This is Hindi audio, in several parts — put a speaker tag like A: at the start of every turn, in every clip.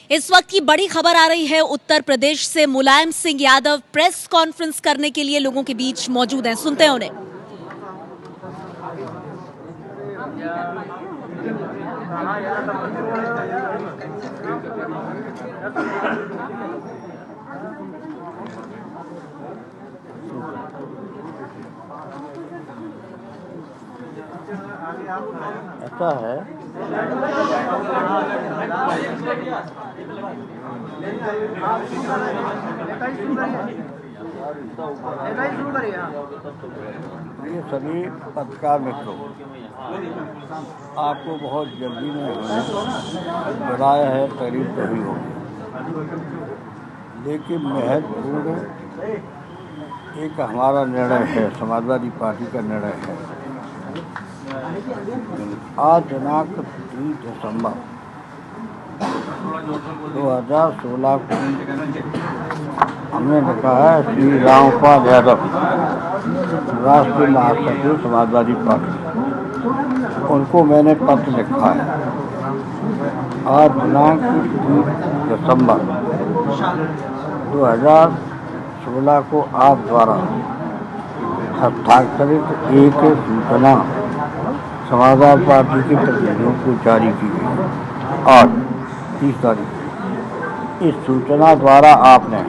A: इस वक्त की बड़ी खबर आ रही है उत्तर प्रदेश से। मुलायम सिंह यादव प्रेस कॉन्फ्रेंस करने के लिए लोगों के बीच मौजूद हैं। सुनते हैं उन्हें।
B: ऐसा है ये सभी पत्रकार मित्रों, आपको बहुत जल्दी में बुलाया है, करीब कभी हो, लेकिन महत्वपूर्ण एक हमारा निर्णय है, समाजवादी पार्टी का निर्णय है। आज दिनांक 3 दिसंबर 2016 को हमने लिखा है श्री रामपाल यादव, राष्ट्रीय महासचिव समाजवादी पार्टी, उनको मैंने पत्र लिखा है। आज दिनांक 3 दिसंबर 2016 को आप द्वारा हस्ताक्षरित एक सूचना समाजवादी पार्टी के प्रतिनिधियों को जारी की गई और 30 तारीख इस सूचना द्वारा आपने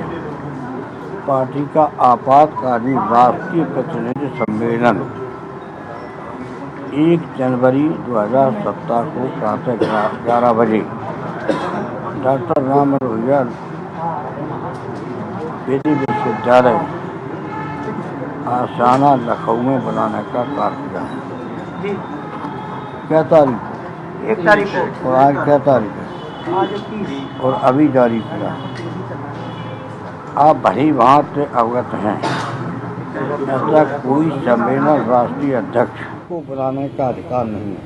B: पार्टी का आपातकालीन राष्ट्रीय प्रतिनिधि सम्मेलन 1 जनवरी 2017 को प्रातः 11 बजे डॉक्टर राम मनोहर वेदी विश्वविद्यालय आशाना लखनऊ में बनाने का कार्य किया है। क्या तारीख?
C: 1 तारीख को।
B: और आज क्या तारीख है?
C: आज 30।
B: और अभी जारी किया। आप भली भांति अवगत हैं, ऐसा कोई सम्मेलन राष्ट्रीय अध्यक्ष को बुलाने का अधिकार नहीं है।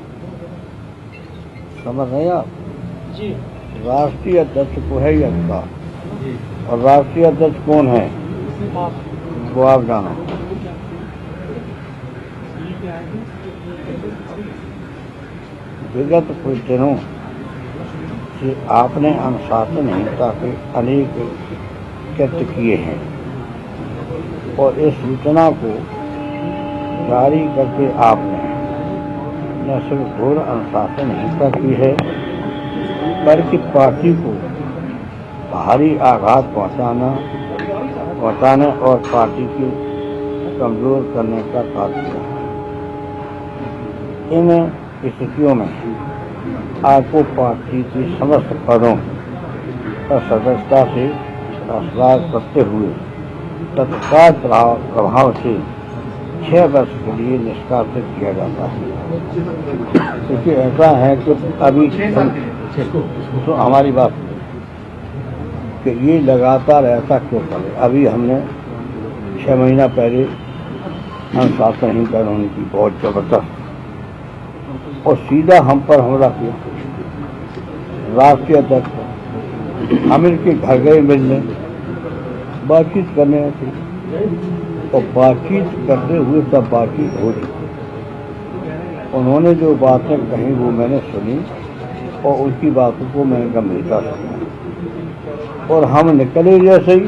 B: समझ रहे आप?
C: जी।
B: राष्ट्रीय अध्यक्ष को है ये अधिकार। और राष्ट्रीय अध्यक्ष कौन है वो आप जानो। विगत कुछ दिनों से आपने अनुशासनहीनता के अनेक कृत्य किए हैं और इस सूचना को जारी करके आपने न सिर्फ घोर अनुशासनहीनता की है, बल्कि पार्टी को भारी आघात पहुंचाने और पार्टी की कमजोर करने का कार्य किया है। इन स्थितियों में आपको पार्टी की समस्त पदों पर सदस्यता से असलाह करते हुए तत्काल प्रभाव से 6 वर्ष के लिए निष्कासित किया जाता है। क्योंकि ऐसा है कि अभी तो हमारी बात कि ये लगातार ऐसा क्यों करे। अभी हमने 6 महीना पहले अनुशासनहीनता होने की बहुत जबरदस्त और सीधा हम पर हमला किया। राष्ट्रीय अध्यक्ष हम इनके घर गए मिलने, बातचीत करने थी और बातचीत करते हुए सब बातचीत हो चुकी। उन्होंने जो बातें कही वो मैंने सुनी और उनकी बातों को मैंने गंभीरता से सुना और हम निकले जैसे ही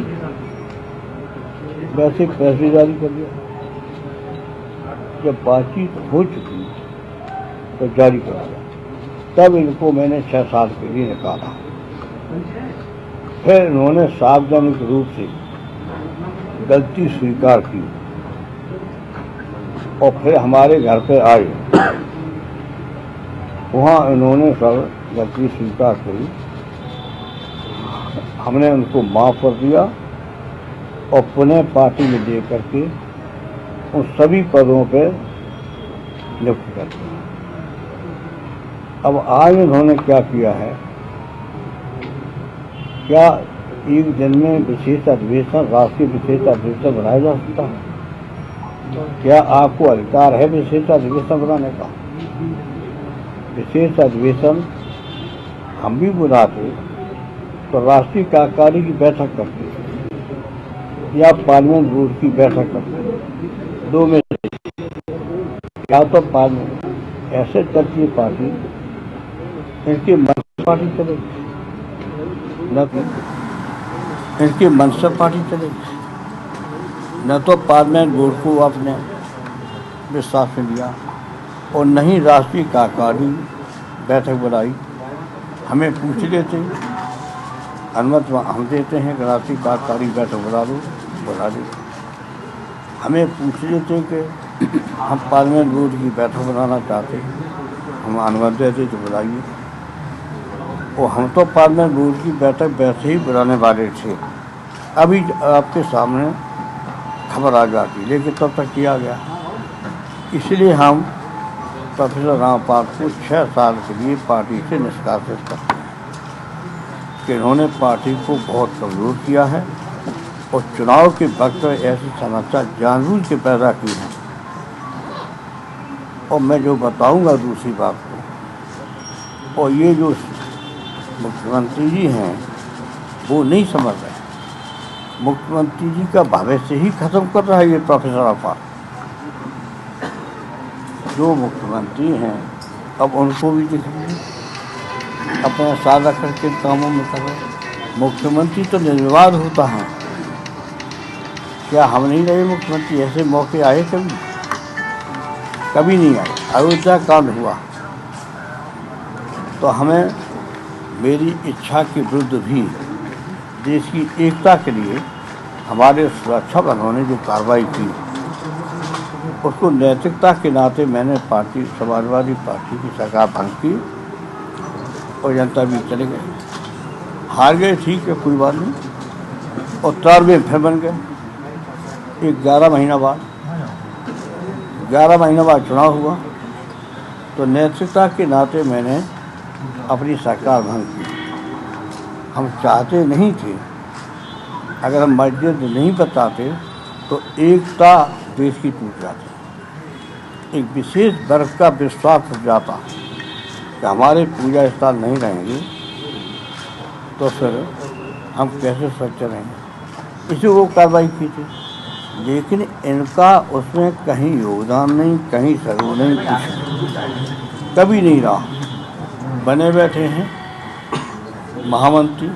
B: वैसे प्रेस जारी कर दिया। जब बातचीत हो चुकी तो जारी कर दिया। तब इनको मैंने 6 साल के लिए निकाला। फिर इन्होंने सार्वजनिक रूप से गलती स्वीकार की और फिर हमारे घर पे आए। वहाँ इन्होंने सब गलती स्वीकार की, हमने उनको माफ कर दिया और पुनः पार्टी में दे करके उन सभी पदों पे नियुक्त कर दिया। अब आज इन्होंने क्या किया है, क्या एक दिन में विशेष अधिवेशन, राष्ट्रीय विशेष अधिवेशन बनाया जा सकता है? क्या आपको अधिकार है विशेष अधिवेशन बनाने का? विशेष अधिवेशन हम भी बुलाते तो राष्ट्रीय कार्यकारिणी की बैठक करते या पार्लियामेंट बोर्ड की बैठक करते, 2 में या तो पार्लियामेंट ऐसे करती है पार्टी, इनकी पार्टी चलेगी। न कि इनकी मनसा पार्टी चलेगी, न तो पार्लियामेंट बोर्ड को आपने विश्वास में लिया और न ही राष्ट्रीय कार्यकारिणी बैठक बुलाई। हमें पूछ लेते, अनुमति हम देते हैं कि राष्ट्रीय कार्यकारिणी बैठक बुला लो। हमें पूछ लेते कि हम पार्लियामेंट बोर्ड की बैठक बनाना चाहते हैं, हम अनुमति देते तो बुलाइए। और हम तो पार्लियामेंट बोर्ड की बैठक वैसे ही बुलाने वाले थे, अभी आपके सामने खबर आ जाती, लेकिन तब तक किया गया। इसलिए हम प्रोफेसर रामपाल को 6 साल के लिए पार्टी से निष्कासित करते हैं कि इन्होंने पार्टी को बहुत कमज़ोर किया है और चुनाव के वक्त ऐसी समस्या जानबूझ के पैदा की है। और मैं जो बताऊंगा दूसरी बात को, और ये जो मुख्यमंत्री जी हैं वो नहीं समझ रहे। मुख्यमंत्री जी का भविष्य ही खत्म कर रहा है ये प्रोफेसर रामपाल। जो मुख्यमंत्री हैं अब उनको भी दिखेंगे अपना सादा करके कामों में कर रहे। मुख्यमंत्री तो निर्विवाद होता है, क्या हम नहीं रहे मुख्यमंत्री? ऐसे मौके आए कभी नहीं आए। अयोध्या कांड हुआ तो हमें मेरी इच्छा के विरुद्ध भी देश की एकता के लिए हमारे सुरक्षा बलों ने जो कार्रवाई की उसको नैतिकता के नाते मैंने पार्टी समाजवादी पार्टी की सरकार भंग की और जनता भी चले गए, हार गए, ठीक है कोई बात नहीं। और 4 में फिर बन गए। 11 महीना बाद चुनाव हुआ तो नैतिकता के नाते मैंने अपनी सरकार भंग की। हम चाहते नहीं थे, अगर हम मस्जिद नहीं बताते तो एकता देश की टूट जाती, एक विशेष वर्ग का विश्वास हो जाता कि हमारे पूजा स्थल नहीं रहेंगे तो फिर हम कैसे सच्चे रहेंगे। इसी वो कार्रवाई की थी, लेकिन इनका उसमें कहीं योगदान नहीं, कहीं सहयोग नहीं, कुछ कभी नहीं रहा। बने बैठे हैं महामंत्री,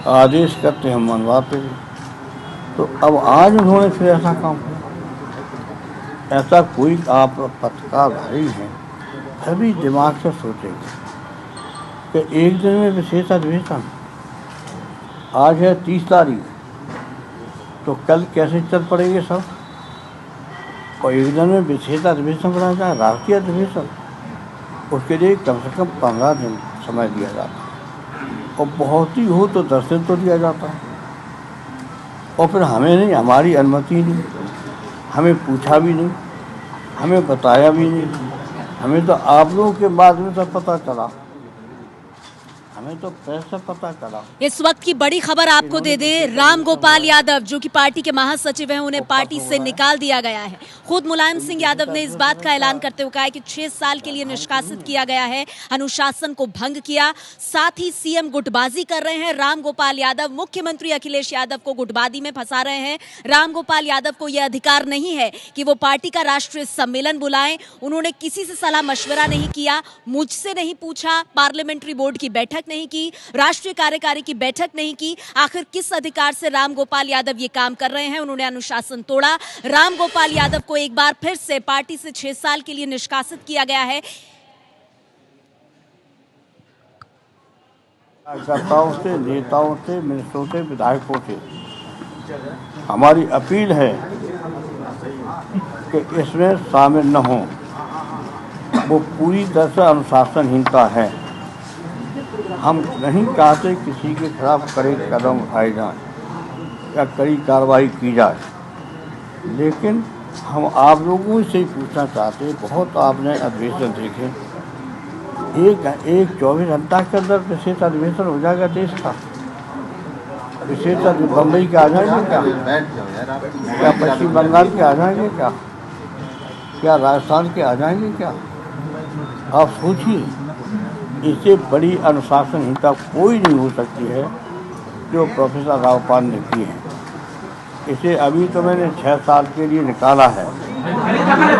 B: आदेश करते हम मनवाते हैं। तो अब आज उन्होंने फिर ऐसा काम किया। ऐसा कोई आप पत्रकारधारी हैं फिर भी दिमाग से सोचेंगे कि एक दिन में विशेष अधिवेशन, आज है 30 तारीख, तो कल कैसे चल पड़ेंगे सब? और एक दिन में विशेष अधिवेशन बनाया जाए, राष्ट्रीय अधिवेशन, उसके लिए कम से कम 15 दिन समय दिया जाता है और बहुत ही हो तो 10 दिन तो दिया जाता है। और फिर हमें नहीं, हमारी अनुमति नहीं, हमें पूछा भी नहीं, हमें बताया भी नहीं। हमें तो आप लोगों के बाद में सब पता चला, हमें तो कैसे पता चला।
A: इस वक्त की बड़ी खबर आपको दे दें, राम गोपाल यादव जो कि पार्टी के महासचिव हैं, उन्हें पार्टी से निकाल दिया गया है। खुद मुलायम सिंह यादव ने इस बात का ऐलान करते हुए कहा है कि 6 साल के लिए निष्कासित किया गया है, अनुशासन को भंग किया। साथ ही सीएम गुटबाजी कर रहे हैं। राम गोपाल यादव मुख्यमंत्री अखिलेश यादव को गुटबाजी में फंसा रहे हैं। राम गोपाल यादव को यह अधिकार नहीं है कि वो पार्टी का राष्ट्रीय सम्मेलन बुलाएं। उन्होंने किसी से सलाह मशवरा नहीं किया, मुझसे नहीं पूछा, पार्लियामेंट्री बोर्ड की बैठक नहीं की, राष्ट्रीय कार्यकारी की बैठक नहीं की। आखिर किस अधिकार से राम गोपाल यादव ये काम कर रहे हैं? उन्होंने अनुशासन तोड़ा। राम गोपाल यादव को एक बार फिर से पार्टी से 6 साल के लिए निष्कासित किया गया है।
B: कार्यकर्ताओं से, नेताओं से, मिनिस्टरों से, विधायकों से हमारी अपील है कि इसमें शामिल न हों। वो पूरी तरह से अनुशासनहीनता है। हम नहीं चाहते किसी के खिलाफ कड़े कदम उठाए जाएं या कड़ी कार्रवाई की जाए, लेकिन हम आप लोगों से ही पूछना चाहते, बहुत आपने अधिवेशन देखे, एक 24 घंटा के अंदर विशेष अधिवेशन हो जाएगा देश का। विशेष बम्बई के आ जाएंगे क्या पश्चिम बंगाल के आ जाएंगे क्या राजस्थान के आ जाएंगे क्या? आप सोचिए, इससे बड़ी अनुशासनहीनता कोई नहीं हो सकती है जो प्रोफेसर रामपाल ने की है। इसे अभी तो मैंने 6 साल के लिए निकाला है,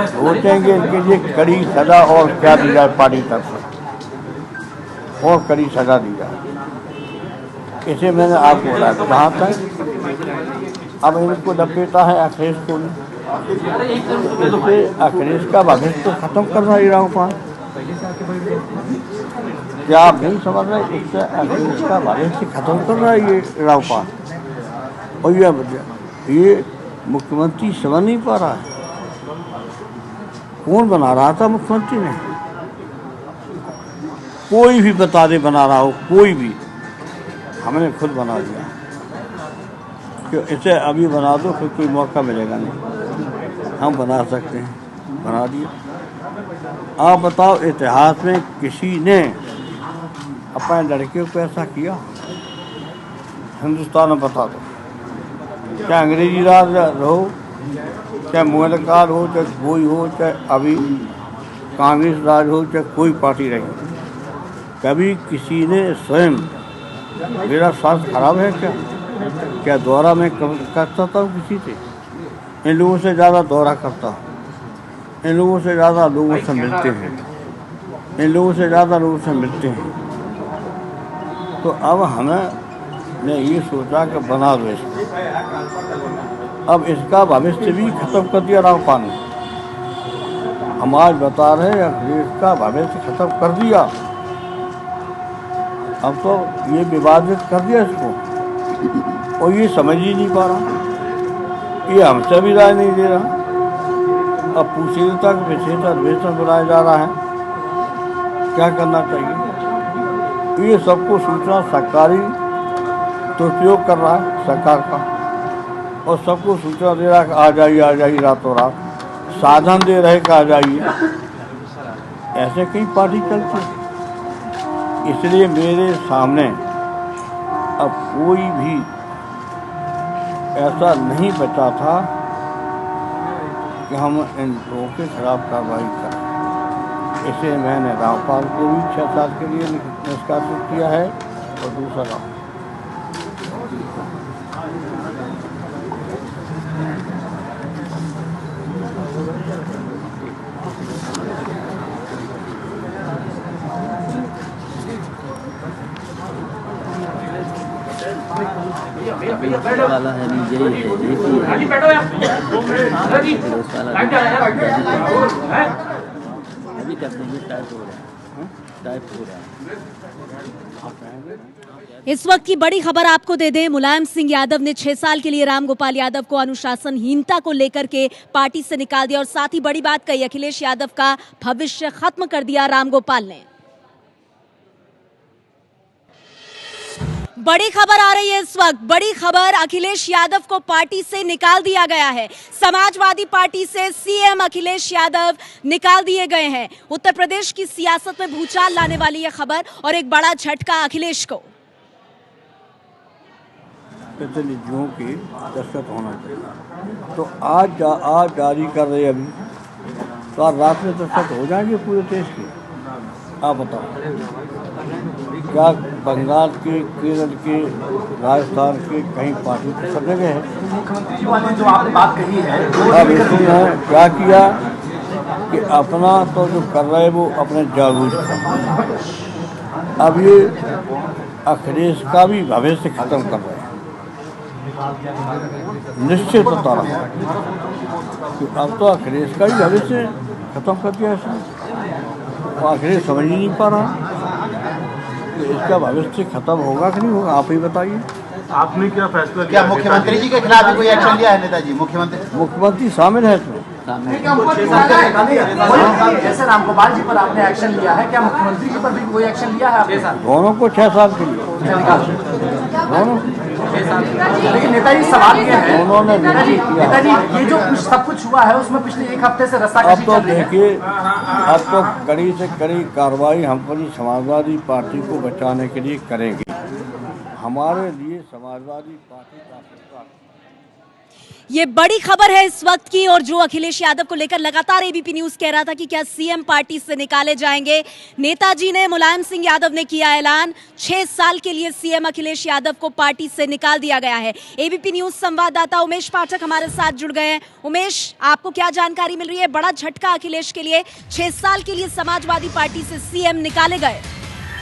B: सोचेंगे इनके लिए कड़ी सजा और क्या दी जाए, पार्टी तरफ से और कड़ी सजा दी जाए। इसे मैंने आपको बताया कहाँ तक अब इनको लपेटा है अखिलेश को इससे अखिलेश का भविष्य तो खत्म कर रहा है रामपाल। क्या आप नहीं समझ रहे? इससे अखिलेश का भविष्य खत्म कर रहा है ये रामपाल। और ये मुख्यमंत्री समझ नहीं पा रहा है। कौन बना रहा था मुख्यमंत्री ने? कोई भी बता दे बना रहा हो, कोई भी। हमने खुद बना दिया कि इसे अभी बना दो, फिर कोई मौका मिलेगा नहीं। हम बना सकते हैं, बना दिया। आप बताओ इतिहास में किसी ने अपने लड़के को ऐसा किया? हिंदुस्तान में बता दो। चाहे अंग्रेजी राज हो, चाहे मुगल काल हो, चाहे कोई हो, चाहे अभी कांग्रेस राज हो, चाहे कोई पार्टी रही, कभी किसी ने स्वयं मेरा स्वास्थ्य खराब है क्या दौरा मैं करता था किसी से? इन लोगों से ज़्यादा दौरा करता हूँ, इन लोगों से ज़्यादा लोगों से मिलते हैं, इन लोगों से ज़्यादा लोगों से मिलते हैं। तो अब हमने ये सोचा कि बना दो इसको। अब इसका भविष्य भी खत्म कर दिया रामपाल ने। हम आज बता रहे हैं अखिलेश का भविष्य खत्म कर दिया। अब तो ये विवादित कर दिया इसको, और ये समझ ही नहीं पा रहा। ये हमसे भी राय नहीं दे रहा। अब पूछे तक विशेषण बुलाया जा रहा है, क्या करना चाहिए? ये सबको सूचना सरकारी दुरुपयोग कर रहा है सरकार का, और सबको सूचना दे रहा है कि आ जाइए रातों रात, साधन दे रहे कि आ जाइए। ऐसे कई पार्टी चलती है। इसलिए मेरे सामने अब कोई भी ऐसा नहीं बचा था कि हम इन लोगों के खिलाफ कार्रवाई करें। इसे मैंने रामपाल को भी 6 साल के लिए निष्कासित किया है, और दूसरा
D: वाला है अभी टाइप हो रहा है।
A: इस वक्त की बड़ी खबर आपको दे दें, मुलायम सिंह यादव ने 6 साल के लिए रामगोपाल यादव को अनुशासनहीनता को लेकर के पार्टी से निकाल दिया, और साथ ही बड़ी बात कही, अखिलेश यादव का भविष्य खत्म कर दिया रामगोपाल ने। बड़ी खबर आ रही है इस वक्त, बड़ी खबर, अखिलेश यादव को पार्टी से निकाल दिया गया है। समाजवादी पार्टी से सीएम अखिलेश यादव निकाल दिए गए हैं। उत्तर प्रदेश की सियासत में भूचाल लाने वाली यह खबर, और एक बड़ा झटका अखिलेश को।
B: प्रतिनिधियों की दस्तखत होना चाहिए, तो आज जारी कर रहे अभी, तो आज रात में दस्तखत हो जाएंगे पूरे देश की। आप बताओ, क्या बंगाल के, केरल के, राजस्थान के कहीं पार्टी तो सब जगह है।
C: मुख्यमंत्री वाली जो आपने बात कही है,
B: अब इसने क्या किया कि अपना तो जो कर रहे हैं वो अपने जागरूक कर। अब ये अखिलेश का भी भविष्य खत्म कर रहे हैं, निश्चित बता रहा हूँ। अब तो अखिलेश का भी भविष्य खत्म कर दिया इसने, और अखिलेश समझ ही नहीं पा रहा तो इसका भविष्य खत्म होगा कि नहीं होगा। आप ही बताइए,
E: आपने क्या फैसला
C: क्या मुख्यमंत्री जी के खिलाफ भी कोई एक्शन लिया है नेताजी?
B: मुख्यमंत्री शामिल है इसमें।
C: जैसे रामगोपाल जी पर आपने एक्शन लिया है, क्या मुख्यमंत्री जी पर भी कोई एक्शन लिया है?
B: दोनों को 6 साल के लिए, दोनों।
C: लेकिन नेताजी सवाल ये है,
B: उन्होंने
C: नेताजी ये जो सब कुछ हुआ है उसमें पिछले 1 हफ्ते से रस्साकशी
B: अब तो
C: चल रही है।
B: देखिए, अब तो कड़ी से कड़ी कार्रवाई हम पूरी समाजवादी पार्टी को बचाने के लिए करेंगे। हमारे लिए समाजवादी पार्टी का
A: ये बड़ी खबर है इस वक्त की, और जो अखिलेश यादव को लेकर लगातार एबीपी न्यूज कह रहा था कि क्या सीएम पार्टी से निकाले जाएंगे। नेताजी ने, मुलायम सिंह यादव ने किया ऐलान, 6 साल के लिए सीएम अखिलेश यादव को पार्टी से निकाल दिया गया है। एबीपी न्यूज संवाददाता उमेश पाठक हमारे साथ जुड़ गए हैं। उमेश, आपको क्या जानकारी मिल रही है? बड़ा झटका अखिलेश के लिए, 6 साल के लिए समाजवादी पार्टी से सीएम निकाले गए।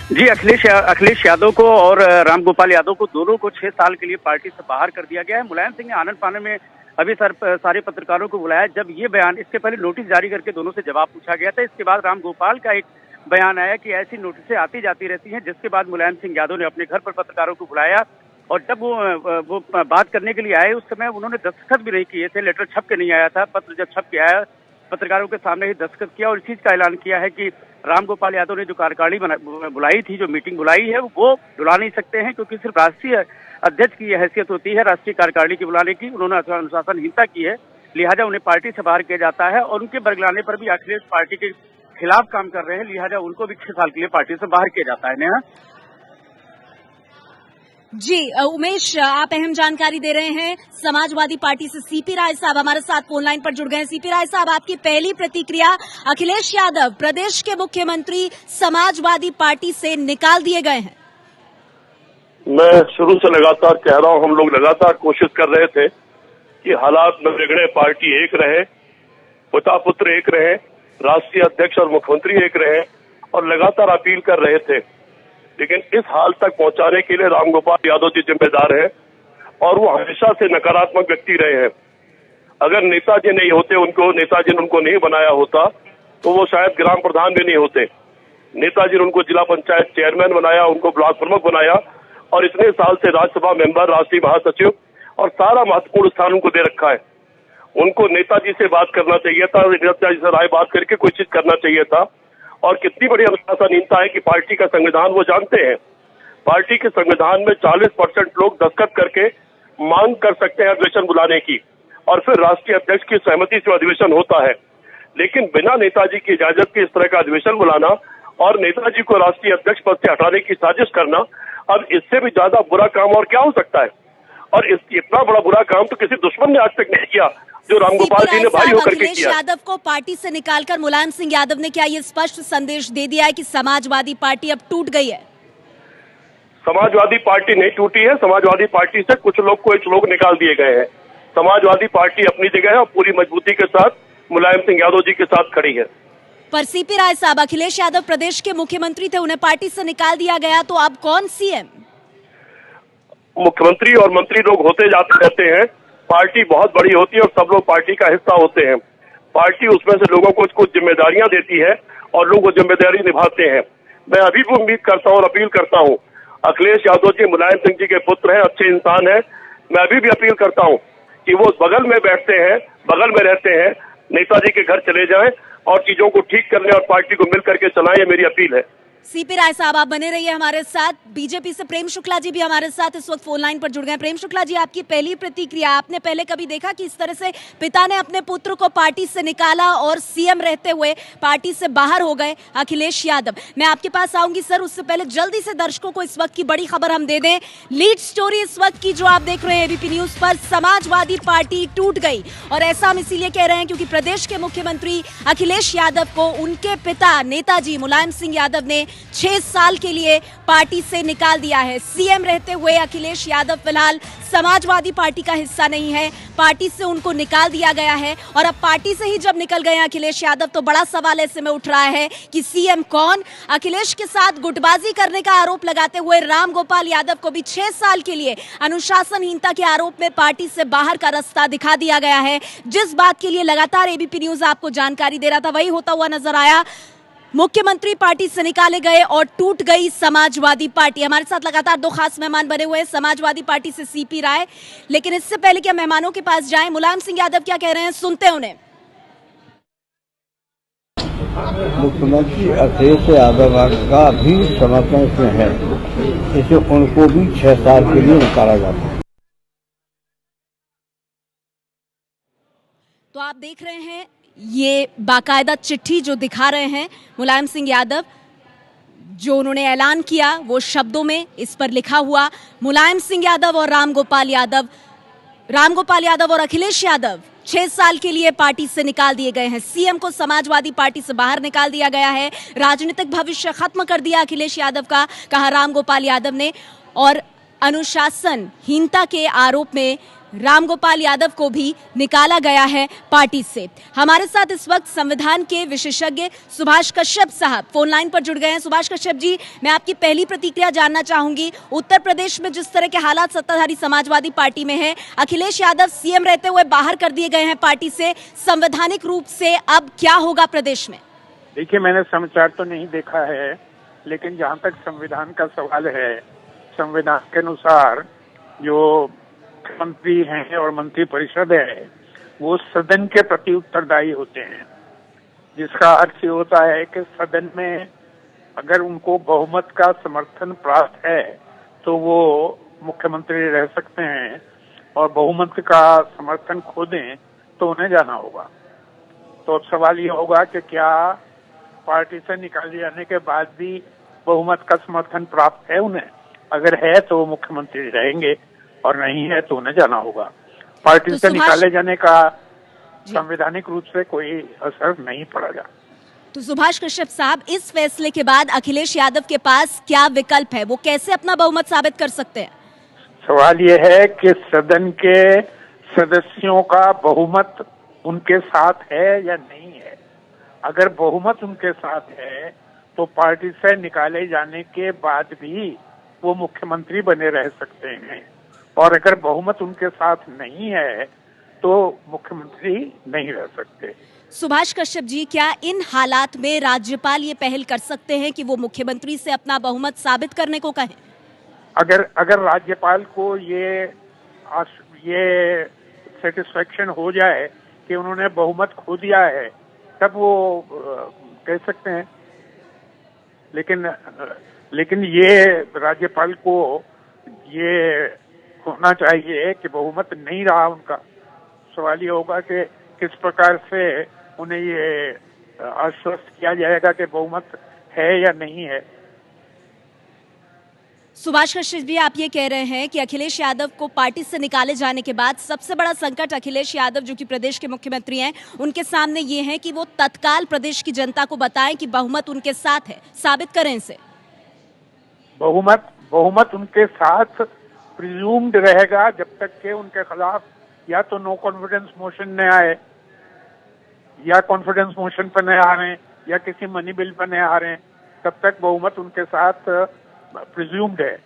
E: जी, अखिलेश यादव को और रामगोपाल यादव को दोनों को 6 साल के लिए पार्टी से बाहर कर दिया गया है। मुलायम सिंह ने आनन फानन में अभी सारे पत्रकारों को बुलाया। जब ये बयान, इसके पहले नोटिस जारी करके दोनों से जवाब पूछा गया था। इसके बाद रामगोपाल का एक बयान आया कि ऐसी नोटिसें आती जाती रहती हैं, जिसके बाद मुलायम सिंह यादव ने अपने घर पर पत्रकारों को बुलाया और जब वो बात करने के लिए आए, उस समय उन्होंने दस्तखत भी नहीं किए थे। लेटर छप के नहीं आया था। पत्र जब छप के आया, पत्रकारों के सामने ही दस्तखत किया और इस चीज का ऐलान किया है कि रामगोपाल यादव ने जो कार्यकारिणी बुलाई थी, जो मीटिंग बुलाई है, वो बुला नहीं सकते हैं, क्योंकि सिर्फ राष्ट्रीय अध्यक्ष की यह हैसियत होती है राष्ट्रीय कार्यकारिणी की बुलाने की। उन्होंने अनुशासनहीनता की है, लिहाजा उन्हें पार्टी से बाहर किया जाता है और उनके बरगलाने पर भी अखिलेश पार्टी के खिलाफ काम कर रहे हैं, लिहाजा उनको भी 6 साल के लिए पार्टी से बाहर किया जाता है। नेहा
A: जी, उमेश, आप अहम जानकारी दे रहे हैं। समाजवादी पार्टी से सीपी राय साहब हमारे साथ फोन लाइन पर जुड़ गए हैं। सीपी राय साहब, आपकी पहली प्रतिक्रिया, अखिलेश यादव प्रदेश के मुख्यमंत्री समाजवादी पार्टी से निकाल दिए गए हैं।
F: मैं शुरू से लगातार कह रहा हूं, हम लोग लगातार कोशिश कर रहे थे कि हालात में बिगड़े, पार्टी एक रहे, पिता पुत्र एक रहे, राष्ट्रीय अध्यक्ष और मुख्यमंत्री एक रहे और लगातार अपील कर रहे थे। लेकिन इस हाल तक पहुंचाने के लिए रामगोपाल यादव जी जिम्मेदार हैं और वो हमेशा से नकारात्मक व्यक्ति रहे हैं। अगर नेताजी नहीं होते, नेताजी ने उनको नहीं बनाया होता तो वो शायद ग्राम प्रधान भी नहीं होते। नेताजी ने उनको जिला पंचायत चेयरमैन बनाया, उनको ब्लॉक प्रमुख बनाया और इतने साल से राज्यसभा मेंबर, राष्ट्रीय महासचिव और सारा महत्वपूर्ण स्थान उनको दे रखा है। उनको नेताजी से बात करना चाहिए था, नेताजी से राय बात करके कोई चीज करना चाहिए था। और कितनी बड़ी अनुशासनहीनता है कि पार्टी का संविधान वो जानते हैं। पार्टी के संविधान में 40% लोग दस्तखत करके मांग कर सकते हैं अधिवेशन बुलाने की और फिर राष्ट्रीय अध्यक्ष की सहमति से अधिवेशन होता है। लेकिन बिना नेताजी की इजाजत के इस तरह का अधिवेशन बुलाना और नेताजी को राष्ट्रीय अध्यक्ष पद से हटाने की साजिश करना, अब इससे भी ज्यादा बुरा काम और क्या हो सकता है। और इतना बड़ा बुरा काम तो किसी दुश्मन ने आज तक नहीं किया जो रामगोपाल जी ने भाई होकर के किया।
A: अखिलेश यादव को पार्टी से निकालकर मुलायम सिंह यादव ने क्या ये स्पष्ट संदेश दे दिया है कि समाजवादी पार्टी अब टूट गई है?
F: समाजवादी पार्टी नहीं टूटी है। समाजवादी पार्टी से कुछ लोग निकाल दिए गए हैं। समाजवादी पार्टी अपनी जगह है और पूरी मजबूती के साथ मुलायम सिंह यादव जी के साथ खड़ी है।
A: पर सीपी राय साहब, अखिलेश यादव प्रदेश के मुख्यमंत्री थे, उन्हें पार्टी से निकाल दिया गया, तो अब कौन सीएम?
F: मुख्यमंत्री और मंत्री लोग होते जाते रहते हैं। पार्टी बहुत बड़ी होती है और सब लोग पार्टी का हिस्सा होते हैं। पार्टी उसमें से लोगों को कुछ जिम्मेदारियां देती है और लोग वो जिम्मेदारी निभाते हैं। मैं अभी भी उम्मीद करता हूं और अपील करता हूं, अखिलेश यादव जी मुलायम सिंह जी के पुत्र हैं, अच्छे इंसान हैं। मैं अभी भी अपील करता हूं कि वो बगल में बैठते हैं, बगल में रहते हैं, नेताजी के घर चले जाएं और चीजों को ठीक कर लें और पार्टी को मिल करके चलाएं, ये मेरी अपील है।
A: सीपी राय साहब, आप बने रहिए हमारे साथ। बीजेपी से प्रेम शुक्ला जी भी हमारे साथ इस वक्त फोन लाइन पर जुड़ गए। प्रेम शुक्ला जी, आपकी पहली प्रतिक्रिया, आपने पहले कभी देखा कि इस तरह से पिता ने अपने पुत्र को पार्टी से निकाला और सीएम रहते हुए पार्टी से बाहर हो गए अखिलेश यादव? मैं आपके पास आऊंगी सर, उससे पहले जल्दी से दर्शकों को इस वक्त की बड़ी खबर हम दे दें। लीड स्टोरी इस वक्त की जो आप देख रहे हैं एबीपी न्यूज पर, समाजवादी पार्टी टूट गई। और ऐसा हम इसीलिए कह रहे हैं क्योंकि प्रदेश के मुख्यमंत्री अखिलेश यादव को उनके पिता नेताजी मुलायम सिंह यादव ने 6 साल के लिए पार्टी से निकाल दिया है। सीएम रहते हुए अखिलेश यादव फिलहाल समाजवादी पार्टी का हिस्सा नहीं है, पार्टी से उनको निकाल दिया गया है। और अब पार्टी से ही जब निकल गए अखिलेश यादव, तो बड़ा सवाल ऐसे में उठ रहा है कि सीएम कौन? अखिलेश के साथ गुटबाजी करने का आरोप लगाते हुए रामगोपाल यादव को भी 6 साल के लिए अनुशासनहीनता के आरोप में पार्टी से बाहर का रास्ता दिखा दिया गया है। जिस बात के लिए लगातार एबीपी न्यूज आपको जानकारी दे रहा था, वही होता हुआ नजर आया। मुख्यमंत्री पार्टी से निकाले गए और टूट गई समाजवादी पार्टी। हमारे साथ लगातार 2 खास मेहमान बने हुए हैं, समाजवादी पार्टी से सीपी राय। लेकिन इससे पहले क्या मेहमानों के पास जाएं, मुलायम सिंह यादव क्या कह रहे हैं, सुनते हैं उन्हें।
B: मुख्यमंत्री अखिलेश यादव का भी समर्थन इसमें है, इसे उनको भी 6 साल के लिए निकाला जाता है।
A: तो आप देख रहे हैं ये बाकायदा चिट्ठी जो दिखा रहे हैं मुलायम सिंह यादव, जो उन्होंने ऐलान किया वो शब्दों में इस पर लिखा हुआ, मुलायम सिंह यादव और रामगोपाल यादव और अखिलेश यादव 6 साल के लिए पार्टी से निकाल दिए गए हैं। सीएम को समाजवादी पार्टी से बाहर निकाल दिया गया है। राजनीतिक भविष्य खत्म कर दिया अखिलेश यादव का, कहा रामगोपाल यादव ने। और अनुशासनहीनता के आरोप में रामगोपाल यादव को भी निकाला गया है पार्टी से। हमारे साथ इस वक्त संविधान के विशेषज्ञ सुभाष कश्यप साहब फोन लाइन पर जुड़ गए हैं। सुभाष कश्यप जी, मैं आपकी पहली प्रतिक्रिया जानना चाहूंगी। उत्तर प्रदेश में जिस तरह के हालात सत्ताधारी समाजवादी पार्टी में है, अखिलेश यादव सीएम रहते हुए बाहर कर दिए गए हैं पार्टी से, संवैधानिक रूप से अब क्या होगा प्रदेश में?
G: देखिए, मैंने समाचार तो नहीं देखा है, लेकिन जहाँ तक संविधान का सवाल है, संविधान के अनुसार जो मंत्री हैं और मंत्री परिषद है वो सदन के प्रति उत्तरदायी होते हैं, जिसका अर्थ ये होता है कि सदन में अगर उनको बहुमत का समर्थन प्राप्त है तो वो मुख्यमंत्री रह सकते हैं, और बहुमत का समर्थन खो दें तो उन्हें जाना होगा। तो अब सवाल ये होगा कि क्या पार्टी से निकाले जाने के बाद भी बहुमत का समर्थन प्राप्त है उन्हें? अगर है तो वो मुख्यमंत्री रहेंगे, और नहीं है तो उन्हें जाना होगा। पार्टी
A: तो
G: से निकाले जाने का संवैधानिक रूप से कोई असर नहीं पड़ेगा।
A: तो सुभाष कश्यप साहब, इस फैसले के बाद अखिलेश यादव के पास क्या विकल्प है? वो कैसे अपना बहुमत साबित कर सकते हैं?
G: सवाल ये है कि सदन के सदस्यों का बहुमत उनके साथ है या नहीं है। अगर बहुमत उनके साथ है तो पार्टी से निकाले जाने के बाद भी वो मुख्यमंत्री बने रह सकते हैं, और अगर बहुमत उनके साथ नहीं है तो मुख्यमंत्री नहीं रह सकते।
A: सुभाष कश्यप जी, क्या इन हालात में राज्यपाल ये पहल कर सकते हैं कि वो मुख्यमंत्री से अपना बहुमत साबित करने को कहें?
G: अगर राज्यपाल को ये सेटिस्फेक्शन हो जाए कि उन्होंने बहुमत खो दिया है, तब वो कह सकते हैं। लेकिन ये राज्यपाल को ये होना चाहिए कि बहुमत नहीं रहा उनका। सवाल ये होगा कि किस प्रकार से उन्हें ये आश्वस्त किया जाएगा कि बहुमत है या नहीं है।
A: सुभाष कश्यप जी, आप ये कह रहे हैं कि अखिलेश यादव को पार्टी से निकाले जाने के बाद सबसे बड़ा संकट अखिलेश यादव, जो कि प्रदेश के मुख्यमंत्री हैं, उनके सामने ये है कि वो तत्काल प्रदेश की जनता को बताएं कि बहुमत उनके साथ है, साबित करें इसे।
G: बहुमत उनके साथ प्रिज्यूम्ड रहेगा जब तक के उनके खिलाफ या तो नो कॉन्फिडेंस मोशन न आए, या कॉन्फिडेंस मोशन पर न आ रहे हैं, या किसी मनी बिल पर न आ रहे हैं, तब तक बहुमत उनके साथ प्रिज्यूम्ड है।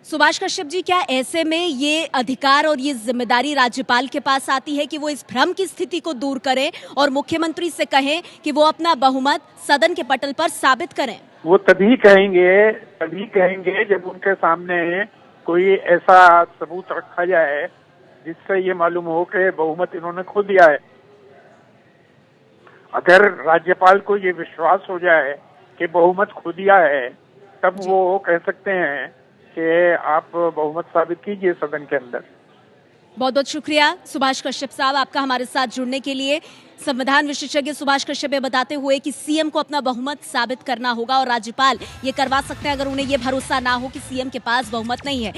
A: सुभाष कश्यप जी, क्या ऐसे में ये अधिकार और ये जिम्मेदारी राज्यपाल के पास आती है कि वो इस भ्रम की स्थिति को दूर करें और मुख्यमंत्री से कहें कि वो अपना बहुमत सदन के पटल पर साबित करें?
G: वो तभी कहेंगे जब उनके सामने कोई ऐसा सबूत रखा जाए जिससे ये मालूम हो कि बहुमत इन्होंने खो दिया है। अगर राज्यपाल को ये विश्वास हो जाए कि बहुमत खो दिया है, तब वो कह सकते हैं कि आप बहुमत साबित कीजिए सदन के अंदर।
A: बहुत बहुत शुक्रिया सुभाष कश्यप साहब आपका हमारे साथ जुड़ने के लिए। संविधान विशेषज्ञ सुभाष कश्यप ये बताते हुए कि सीएम को अपना बहुमत साबित करना होगा और राज्यपाल ये करवा सकते हैं अगर उन्हें ये भरोसा ना हो कि सीएम के पास बहुमत नहीं है।